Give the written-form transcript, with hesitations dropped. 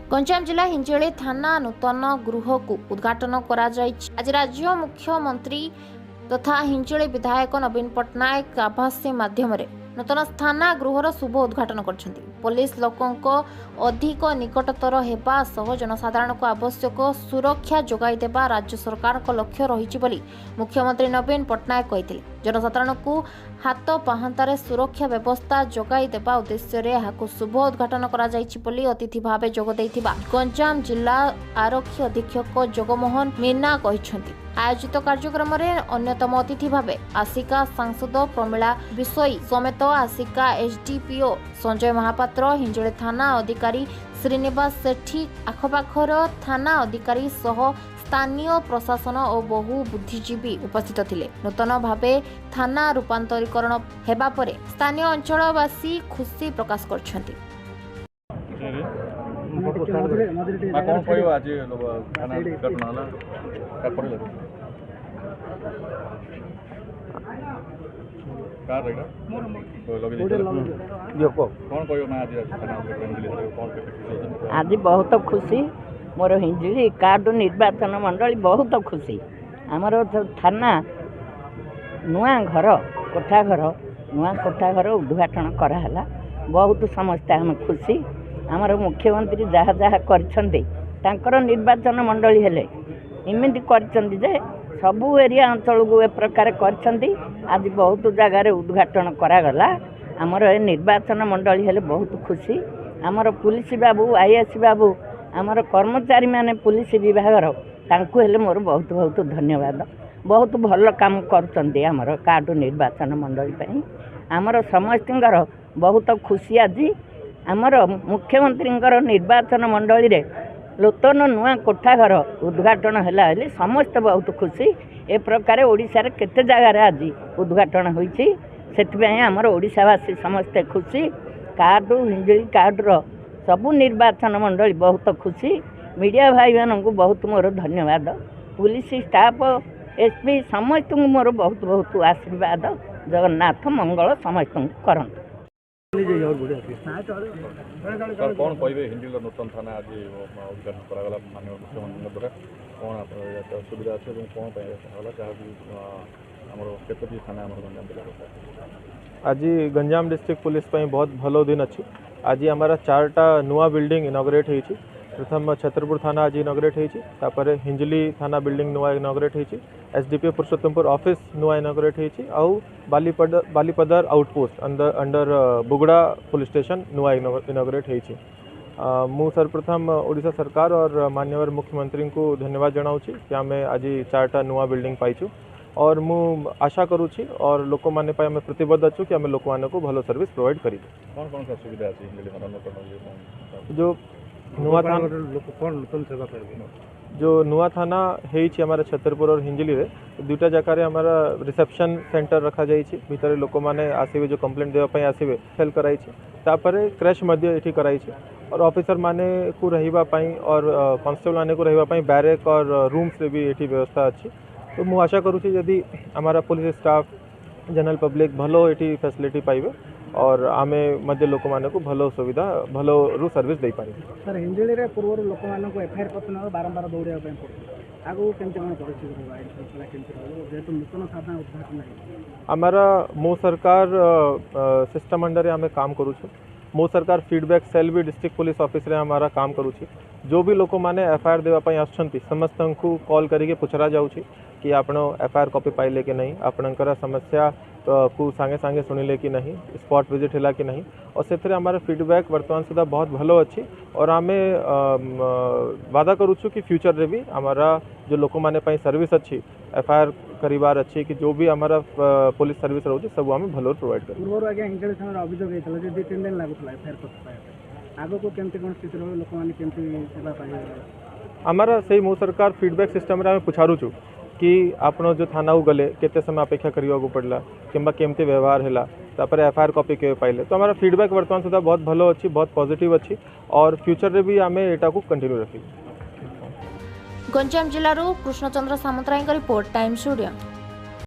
गंजाम जिला हिंजिली थाना नूतन गृह को उद्घाटन करा जायछि। आज राज्य मुख्यमंत्री तथा हिंजिली विधायक नवीन पट्टनायक आभासी माध्यम नूतन थाना गृहर शुभ उद्घाटन करछन्ति। पुलिस लोकंक अधिक निकटतर हेबा सह जनसाधारण को आवश्यक सुरक्षा जोगाई देबा राज्य सरकार को लक्ष्य रहिछि बोली मुख्यमंत्री नवीन पट्टनायक कहिथिले। जनसाधारण को हाथ पाहांतारे सुरक्षा व्यवस्था जोगाई देबा उद्देश्य रे एहाकु शुभ उद्घाटन करा जायछि बोली अतिथि भावे जोग दैथिबा गंजाम जिला आरक्षी अधीक्षक जगमोहन मीना कहिसथि। आयोजित कार्यक्रम में अन्यतम अतिथि भावे आसिका सांसद प्रमिला विषयी समेत आसिका एसडीपीओ संजय महापात्र, हिंजिली थाना अधिकारी श्रीनिवास सेठी, आखपाखर थाना अधिकारी सह स्थानीय प्रशासन और बहु बुद्धिजीवी उपस्थित थिले। नूतन भावे थाना रूपांतरीकरण हेबा परे स्थानीय अंचलवासी खुशी प्रकाश करछन्ति। आज बहुत खुशी मोर हिंजिली कार्ड निर्वाचन मंडली बहुत खुशी। आमर थाना नुआ घर कोठाघर उद्घाटन कराला बहुत समस्या हम खुशी। आमर मुख्यमंत्री जहाँ जहाँ कर निर्वाचन मंडली हेले इमिति करछन्ति जे सबू एरिया अंचल को ए प्रकार करछन्ति। आज बहुत जगार उद्घाटन करागला। आमर ए निर्वाचन मंडली हेले बहुत खुशी। आमर पुलिस बाबू आईएएस बाबू आमर कर्मचारी माने पुलिस विभाग तांकु हेले मोर बहुत बहुत धन्यवाद। बहुत भल काम करछन्ति आमर कार्ड निर्वाचन मंडली पई। आमर समस्तर बहुत खुशी। आज आमर मुख्यमंत्री निर्वाचन मंडली रे नूतन नुआ कोठाघर उद्घाटन है समस्त बहुत खुशी। ए प्रकार ओडिशा रे केते जगार आज उद्घाटन होईछि सेथिबें आमर ओडिशावासी समस्ते खुशी। कार्ड हिंजिली कार्ड सबू निर्वाचन मंडली बहुत खुशी। मीडिया भाई मानू बहुत मोर धन्यवाद। पुलिस स्टाफ एसपी समस्त मोर बहुत बहुत आशीर्वाद। जगन्नाथ मंगल समस्त करंतु। कौन कहे हिंजिली नूतन थाना आज उद्घाटन करागला माननीय मुख्यमंत्री द्वारा कौन सुविधा अच्छे कौन केतोटी थाना गंजाम जिला आज गंजाम डिस्ट्रिक्ट पुलिस बहुत भलो दिन अच्छी। आज हमारा 4टा नुआ बिल्डिंग इनॉग्रेट होती। प्रथम छतरपुर थाना आज इनॉग्रेट होती, हिंजिली थाना बिल्डिंग नुआ इनॉग्रेट होती, एसडीपीओ पुरुषोत्तमपुर ऑफिस नुआ इनॉग्रेट होती, आउ Balipadar outpost under बुगड़ा police station नुआ इनॉग्रेट होती। मु सर्वप्रथम ओडिशा सरकार और माननीय मुख्यमंत्री को धन्यवाद जनाऊँ कि आम आज 4टा नुआ बिल्डिंग पाइचु और मु आशा करुँची और लोक मैंने आम प्रतिबद्ध अच्छु कि आम लोक मानक भलो सर्विस प्रोवाइड करी। कौन कौन सा सुविधा अच्छी जो नुआ थाना जो नुआ थाना है हमारा छतरपुर और हिंजिली रे 2टा जगह हमारा रिसेप्शन सेंटर रखा जाइए। भितर लोक मैंने आसवे जो कंप्लेंट देवाई आसवे सेल कराई तापर क्रैश ये कराई और ऑफिसर माने को रही और कांस्टेबल माने को रही बैरेक और रूम्स भी ये व्यवस्था अच्छी। तो मुझे आशा करुँची यदि हमारा पुलिस स्टाफ जनरल पब्लिक भलो ये फैसिलिटी पाइबे और आमे मध्य लोक माने को भलो सुविधा भलो रु सर्विस दे पारे। सर हिंजिली रे पूर्व लोक माने को एफआईआर पतन बारंबार दौड़िया पे पड़े आगो केमते कोन परिस्थिति होबा आइला केमते रहबो जेतु नूतन थाना उद्घाटन है। हमारा मो सरकार सिस्टम अंडर आमे काम करू छ। मो सरकार फीडबैक सेल भी डिस्ट्रिक्ट पुलिस ऑफिस रे हमारा काम करू छ। जो भी लोक माने एफआईआर देवा पई आछंती समस्त को कॉल करके पुछरा जाउ छी कि आपण एफआईआर कॉपी पाइले कि नहीं, आपणकर समस्या को सांगे सांगे सुनिले कि नहीं, स्पॉट विजिट है कि नहीं और से हमारा फीडबैक वर्तमान सुधा बहुत भलो अच्छी। और आम वादा करूँ कि फ्यूचर रे भी हमारा जो लोक मैंने सर्विस अच्छी एफआईआर करिवार अच्छी कि जो भी हमारा पुलिस सर्विस रोचे सब आम भलो प्रोवाइड कर। पूर्व आज्ञा हिंजिली थाना अभियोग होता है 2-3 दिन लगुला एफआईआर पत्र आगो को केमते कोन स्थिति रहो लोक माने केमते सेवा पाइबे। हमारा सही मो सरकार फीडबैक सिस्टम रे पुछारू कि आप जो थाना को गले केते समय अपेक्षा करने को पड़ला कि केमती व्यवहार है तापर एफआईआर कॉपी के पाइले। तो हमारा फीडबैक वर्तमान सुधा बहुत भलो अच्छी, बहुत पॉजिटिव अच्छी और फ्यूचर रे भी आमे एटा को कंटिन्यू रखी। गंजाम जिल्लारू Krishnachandra Samantaray report times studio.